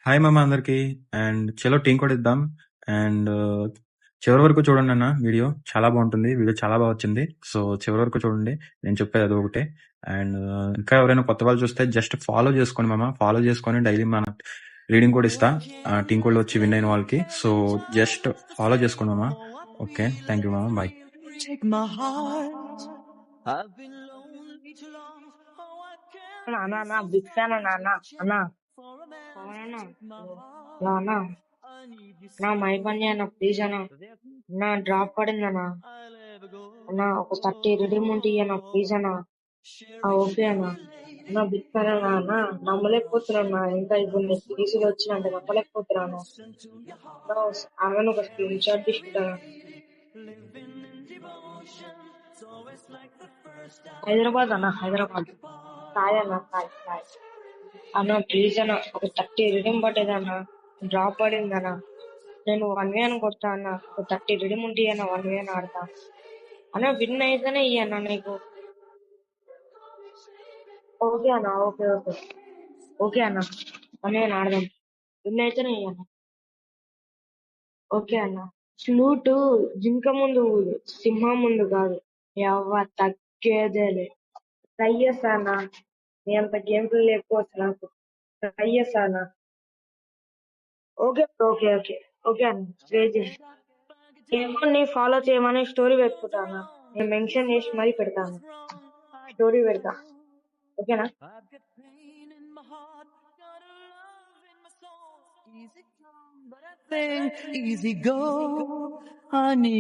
Hi మామ అందరికి. And చలో టీం కూడా ఇద్దాం. అండ్ చివరి వరకు చూడండి అన్న. వీడియో చాలా బాగుంటుంది. వీడియో చాలా బాగా వచ్చింది. సో చివరి వరకు చూడండి. నేను చెప్పేది అది ఒకటే. అండ్ ఇంకా ఎవరైనా కొత్త వాళ్ళు చూస్తే జస్ట్ ఫాలో చేసుకోండి మామ. ఫాలో చేసుకొని డైలీ మన రీడింగ్ కూడా ఇస్తా టీం కూడా వచ్చి విన్ అయిన వాళ్ళకి. సో జస్ట్ ఫాలో చేసుకోండి మామ. ఓకే, థ్యాంక్ యూ మామ. బాయ్. అన్నా బిగ్ ఫ్యాన్ అన్నా అన్నా అవునన్నా హలో అన్నా నా మై పని అన్న ప్లీజ్ అన్నా నా డ్రాప్ పడిందన్నా అన్నా ఒక 30 రిడీమ్ ఉంటే అన్న ప్లీజ్ అన్నా ఓకే అన్నా నా బిగ్ ఫ్యాన్ అన్నా నమ్మలేకపోతున్నా ఇంకా ఇప్పుడు సిరీస్లో వచ్చినంటే నమ్మలేకపోతున్నాను అన్న ఒక స్క్రీన్ షాట్ తీసుకుంటాను. హైదరాబాద్ అన్న హైదరాబాద్ సాయి అన్న సాయి అన్న ప్లీజ్ అన్న ఒక 30 రిడీమ్ పట్టేదన్నా డ్రాప్ పడిందన్నా నేను 1v అని కొడతా అన్న ఒక 30 రిడీమ్ ఉంటే అన్న 1v అని ఆడతా అన్న విన్ అయితేనే ఇయ్యన్న నీకు ఓకే అన్న ఓకే ఓకే ఓకే అన్న నేను ఆడదాం విన్ అయితేనే ఇయ్యన్న ఓకే అన్న ఫ్లూటు జింక ముందు ఊదు సింహం ముందు కాదు ఎవ్వ తగ్గేదేలే ట్రై చేస్తా అన్న నీ అంత గేమ్ ప్లే ఎక్కువ నాకు ట్రై చేస్తా అన్న ఓకే ఓకే ఓకే ఓకే అన్న వెయిట్ చేసి ని ఫాలో చేయమని స్టోరీ పెట్టుకుంటాను. నేను మెన్షన్ చేసి మరీ పెడతాను. స్టోరీ పెడతా ఓకేనా? Easy go, honey.